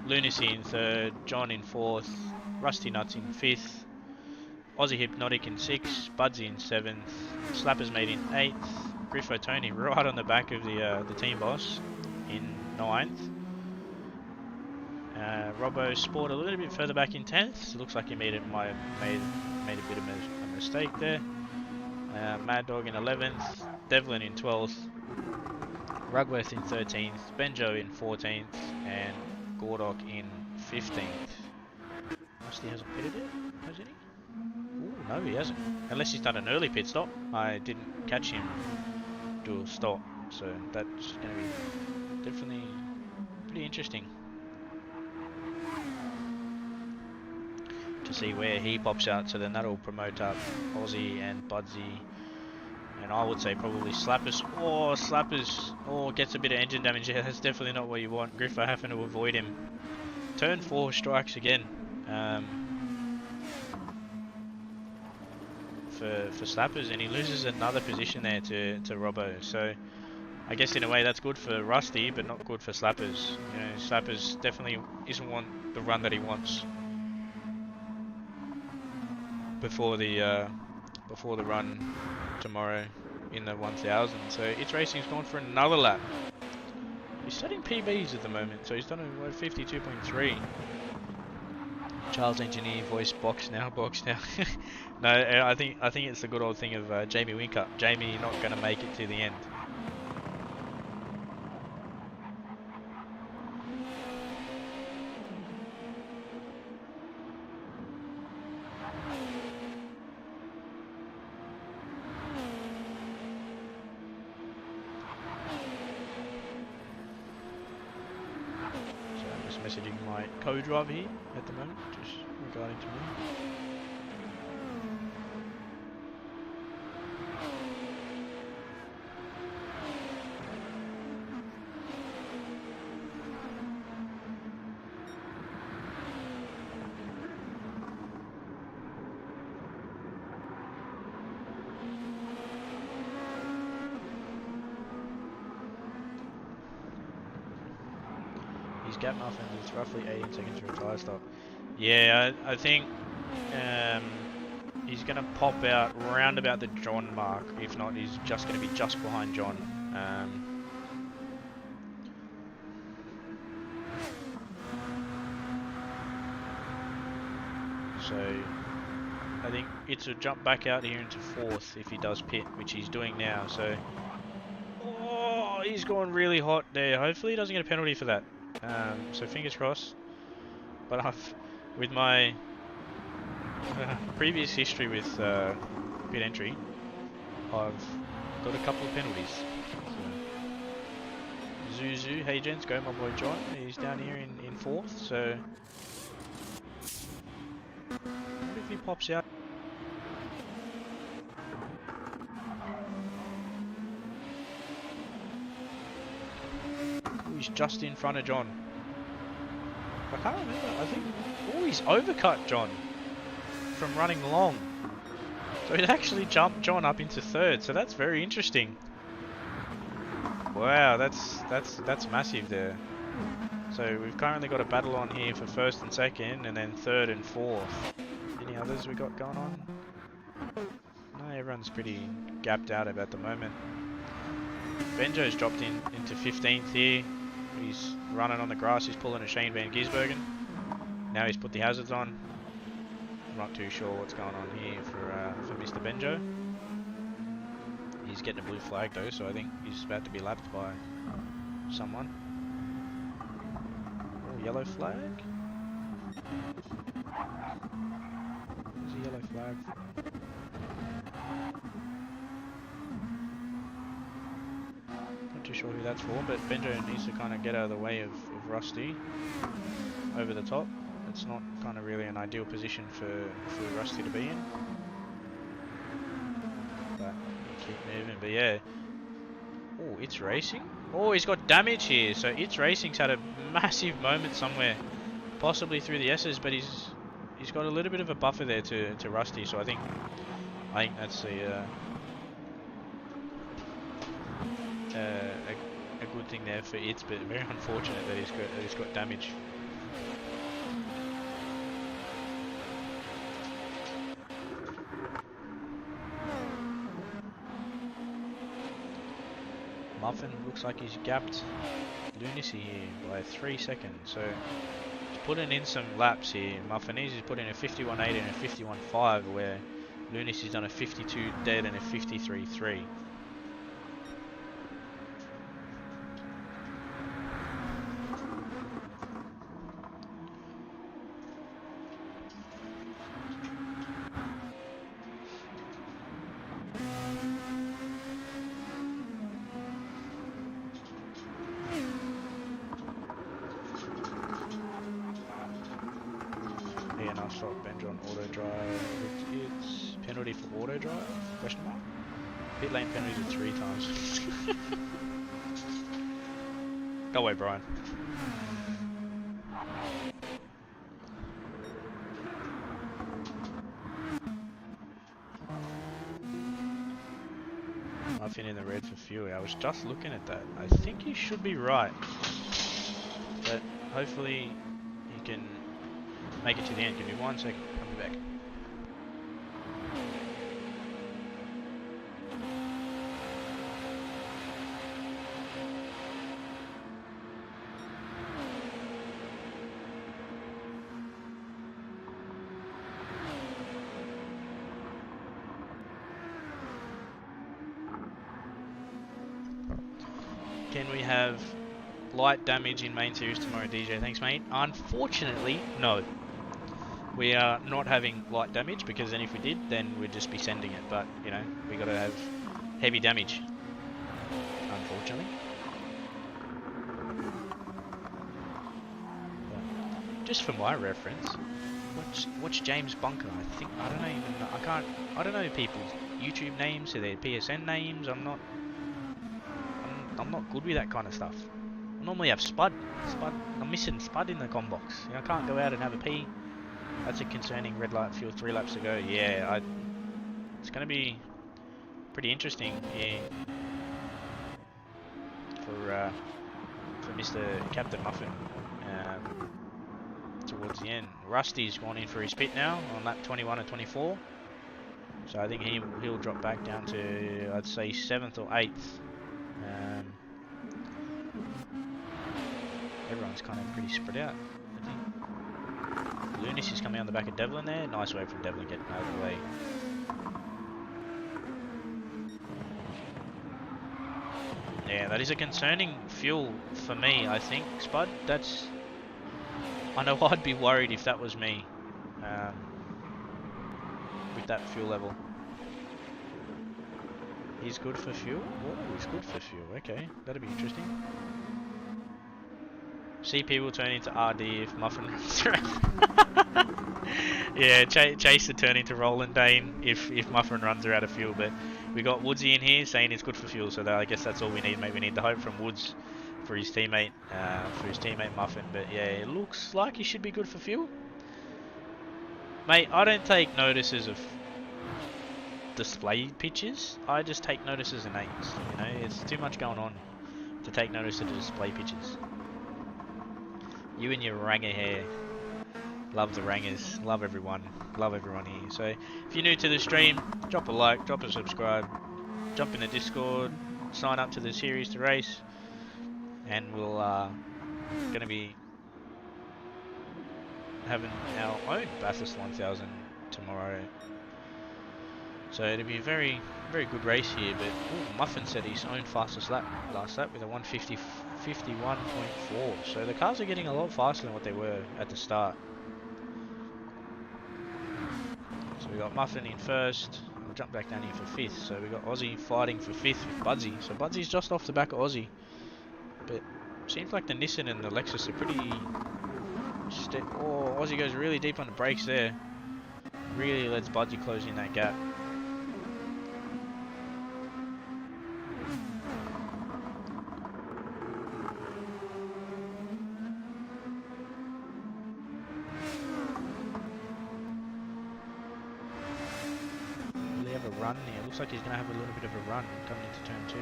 Lunacy in 3rd, John in 4th, Rusty Nuts in 5th, Aussie Hypnotic in 6th, Budsy in 7th, Slappers Mate in 8th, Griffo Tony right on the back of the team boss in 9th. Robbo Sport a little bit further back in 10th. So looks like he made a bit of a mistake there. Mad Dog in 11th, Devlin in 12th, Rugworth in 13th, Benjo in 14th, and Gordok in 15th. Rusty hasn't pitted yet, hasn't he? Ooh, no, he hasn't. Unless he's done an early pit stop. I didn't catch him do a stop, so that's going to be definitely pretty interesting to see where he pops out. So then that'll promote up Aussie and Budsy, and I would say probably Slappers. Oh, Slappers! Oh, gets a bit of engine damage. Yeah, that's definitely not what you want. Griffo having to avoid him. Turn 4 strikes again. For Slappers, and he loses another position there to Robbo. So I guess in a way that's good for Rusty, but not good for Slappers. You know, Slappers definitely isn't want the run that he wants before the run tomorrow in the 1000. So It's Racing's gone for another lap. He's setting PBs at the moment, so he's done a 52.3. Charles Engineer voice box now. No, I think it's the good old thing of Jamie Winkup. Jamie not going to make it to the end. So I'm just messaging my co-driver here at the moment, just regarding to me. Gap Muffin, it's roughly 18 seconds for a tyre stop. Yeah, I think he's going to pop out round about the John mark. If not, he's just going to be just behind John. So I think it's a jump back out here into 4th if he does pit, which he's doing now. So he's going really hot there. Hopefully he doesn't get a penalty for that. So fingers crossed. But with my previous history with pit entry, I've got a couple of penalties. So, Zuzu, hey gents, go my boy John. He's down here in 4th. So what if he pops out? He's just in front of John. I can't remember. I think... Oh, he's overcut John from running long. So it actually jumped John up into third. So that's very interesting. Wow, that's massive there. So we've currently got a battle on here for first and second, and then third and fourth. Any others we got going on? No, everyone's pretty gapped out at the moment. Benjo's dropped into 15th here. He's running on the grass. He's pulling a Shane Van Gisbergen. Now he's put the hazards on. I'm not too sure what's going on here for Mr. Benjo. He's getting a blue flag though, so I think he's about to be lapped by someone. Oh, yellow flag? There's a yellow flag. Not too sure who that's for, but Benjo needs to kind of get out of the way of Rusty over the top. It's not kind of really an ideal position for Rusty to be in. But keep moving, but yeah. Oh, It's Racing. Oh, he's got damage here. So It's Racing's had a massive moment somewhere, possibly through the S's, but he's got a little bit of a buffer there to Rusty. So I think that's a good thing there for It's, but very unfortunate that he's got damage. Muffin looks like he's gapped Lunacy here by 3 seconds, so he's putting in some laps here. Muffin he's putting a 51.8 and a 51.5, where Lunacy's done a 52 dead and a 53.3. Benjo on auto drive. It's penalty for auto drive? Question mark? Pit lane penalties are 3 times. Go away, Brian. Muffin in the red for fuel. I was just looking at that. I think he should be right, but hopefully he can make it to the end. Give me 1 second. I'll be back. Can we have light damage in main series tomorrow, DJ? Thanks, mate. Unfortunately, no. We are not having light damage, because then if we did, then we'd just be sending it. But, you know, we got to have heavy damage, unfortunately. But just for my reference, watch James Bunker. I don't know people's YouTube names or their PSN names. I'm not good with that kind of stuff. I normally have Spud. I'm missing Spud in the com box. You know, I can't go out and have a pee. That's a concerning red light fuel 3 laps ago. Yeah, it's going to be pretty interesting here for Mr. Captain Muffin towards the end. Rusty's gone in for his pit now on lap 21 and 24. So I think he'll drop back down to, I'd say, 7th or 8th. Everyone's kind of pretty spread out, I think. Lunacy's coming on the back of Devlin there. Nice way from Devlin getting out of the way. Yeah, that is a concerning fuel for me, I think, Spud. I know I'd be worried if that was me with that fuel level. He's good for fuel? Oh, he's good for fuel. Okay, that'll be interesting. CP will turn into RD if Muffin runs around. Yeah, Chase will turn into Roland Dane if Muffin runs her out of fuel. But we got Woodsy in here saying it's good for fuel, so I guess that's all we need. Maybe we need the hope from Woods for his teammate Muffin. But yeah, it looks like he should be good for fuel. Mate, I don't take notices of display pictures. I just take notices of names. You know, it's too much going on to take notice of the display pictures. You and your ranger hair. Love the rangers. Love everyone. Love everyone here. So if you're new to the stream, drop a like, drop a subscribe, jump in the Discord, sign up to the series to race, and we'll gonna be having our own Bathurst 1000 tomorrow. So it'll be a very, very good race here. But ooh, Muffin set his own fastest lap last lap with a 150 51.4. So the cars are getting a lot faster than what they were at the start. So we got Muffin in first. We'll jump back down here for fifth. So we got Aussie fighting for fifth with Budsy. So Budsy's just off the back of Aussie. But seems like the Nissan and the Lexus are pretty... Oh, Aussie goes really deep on the brakes there. Really lets Budsy close in that gap. Run here. Looks like he's going to have a little bit of a run coming into turn 2.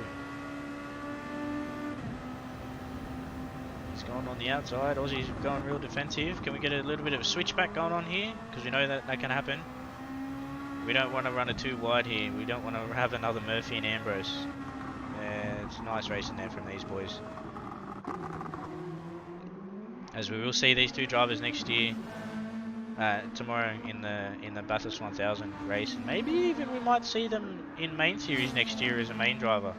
He's going on the outside. Aussie's going real defensive. Can we get a little bit of a switchback going on here? Because we know that can happen. We don't want to run it too wide here. We don't want to have another Murphy and Ambrose. It's nice racing there from these boys. As we will see these two drivers next year. Tomorrow in the Bathurst 1000 race, and maybe even we might see them in main series next year as a main driver.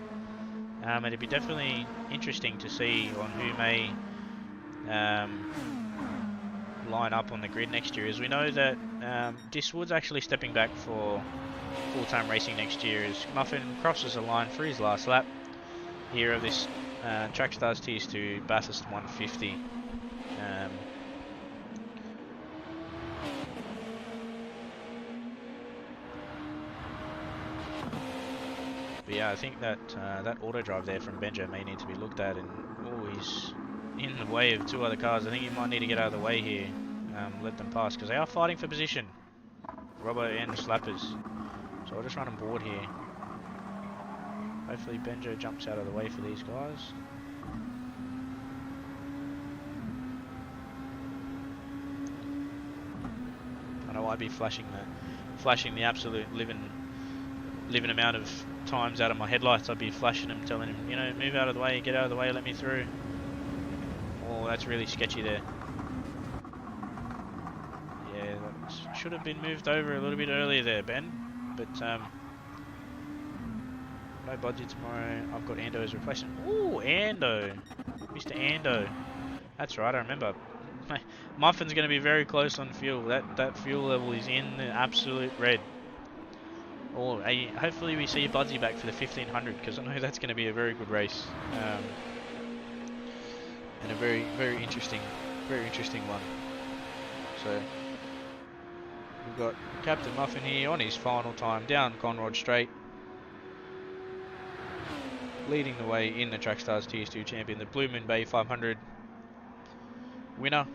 It'd be definitely interesting to see on who may line up on the grid next year, as we know that Diswood's actually stepping back for full-time racing next year, as Muffin crosses the line for his last lap here of this Trackstars TS2 Bathurst 150. But yeah, I think that that auto drive there from Benjo may need to be looked at, and oh, he's in the way of two other cars. I think he might need to get out of the way here, let them pass, because they are fighting for position, Robbo and Slappers. So I'll just run them board here. Hopefully Benjo jumps out of the way for these guys. I know I'd be flashing the absolute living amount of times out of my headlights. I'd be flashing him, telling him, you know, move out of the way, get out of the way, let me through. Oh, that's really sketchy there. Yeah, that should have been moved over a little bit earlier there, Ben. But no budget tomorrow. I've got Ando as replacement. Ooh, Ando, Mr. Ando. That's right, I remember. Muffin's going to be very close on fuel. That fuel level is in the absolute red. Oh, hopefully we see Budsy back for the 1500, because I know that's going to be a very good race, and a very, very interesting one. So we've got Captain Muffin here on his final time down Conrod Straight, leading the way in the Trackstars TS2 champion, the Blue Moon Bay 500 winner,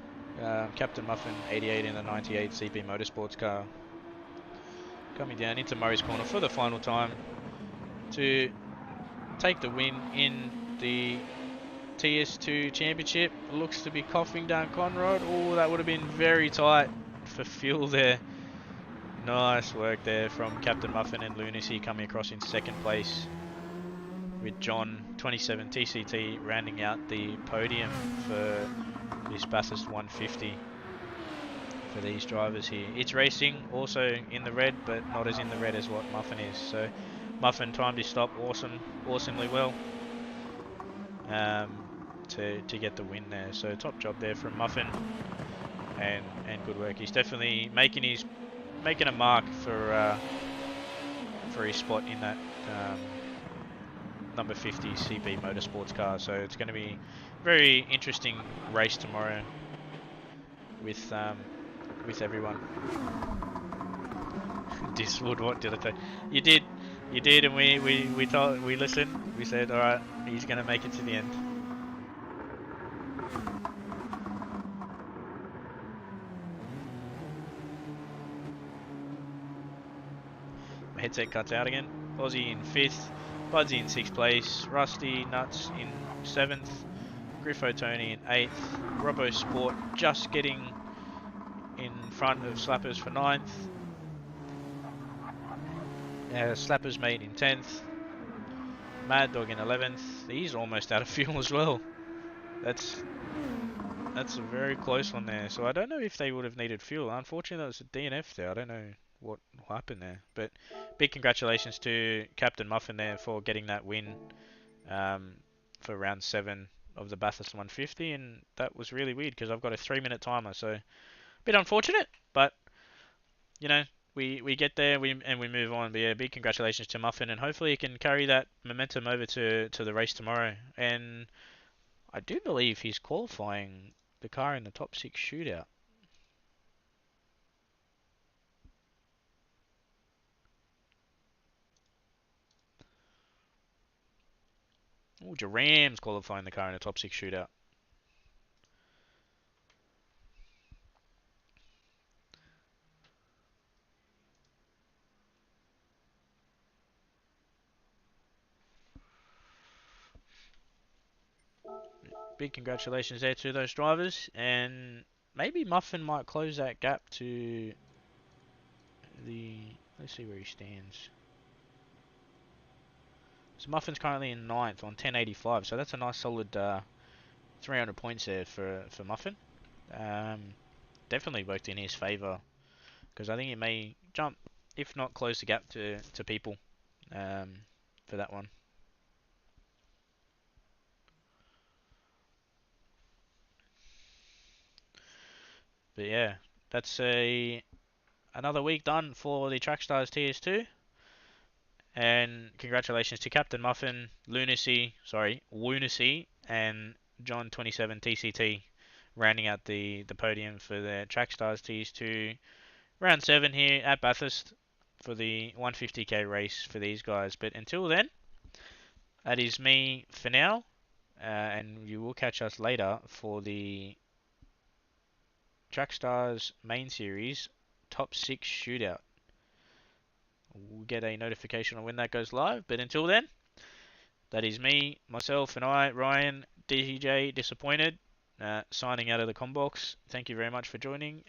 Captain Muffin 88 in the 98 CP Motorsports car. Coming down into Murray's corner for the final time to take the win in the TS2 Championship. Looks to be coughing down Conrod. Oh, that would have been very tight for fuel there. Nice work there from Captain Muffin and Lunacy coming across in second place, with John 27 TCT rounding out the podium for this Bathurst 150. For these drivers here, it's racing also in the red, but not as in the red as what Muffin is. So Muffin timed his stop awesomely well to get the win there. So top job there from Muffin, and good work. He's definitely making a mark for his spot in that number 50 CP Motorsports car. So it's going to be a very interesting race tomorrow with everyone. Diswood, what did I tell you? You did, and we listened. We said, all right, he's going to make it to the end. headset cuts out again. Aussie in 5th, Budsy in 6th place, Rusty Nuts in 7th, Griffo Tony in 8th, Robbo Sport just getting in front of Slappers for 9th, Slappers Mate in 10th, Mad Dog in 11th. He's almost out of fuel as well. That's a very close one there. So I don't know if they would have needed fuel. Unfortunately, that was a DNF there. I don't know what happened there. But big congratulations to Captain Muffin there for getting that win um, for round 7 of the Bathurst 150. And that was really weird because I've got a 3-minute timer. So a bit unfortunate, but you know, we get there and we move on. But yeah, big congratulations to Muffin, and hopefully he can carry that momentum over to the race tomorrow. And I do believe he's qualifying the car in the top 6 shootout. Oh, Jaram's qualifying the car in the top 6 shootout. Big congratulations there to those drivers, and maybe Muffin might close that gap to the... Let's see where he stands. So Muffin's currently in 9th on 1085, so that's a nice solid 300 points there for Muffin. Definitely worked in his favour, because I think it may jump, if not close the gap to people for that one. But yeah, that's another week done for the Trackstars TS2. And congratulations to Captain Muffin, Lunacy, and John27 TCT rounding out the podium for the Trackstars TS2 round 7 here at Bathurst for the 150k race for these guys. But until then, that is me for now, and you will catch us later for the Trackstars main series top 6 shootout. We'll get a notification on when that goes live, but until then, that is me, myself, and I, Ryan, DJ Disappointed, signing out of the Combox. Thank you very much for joining,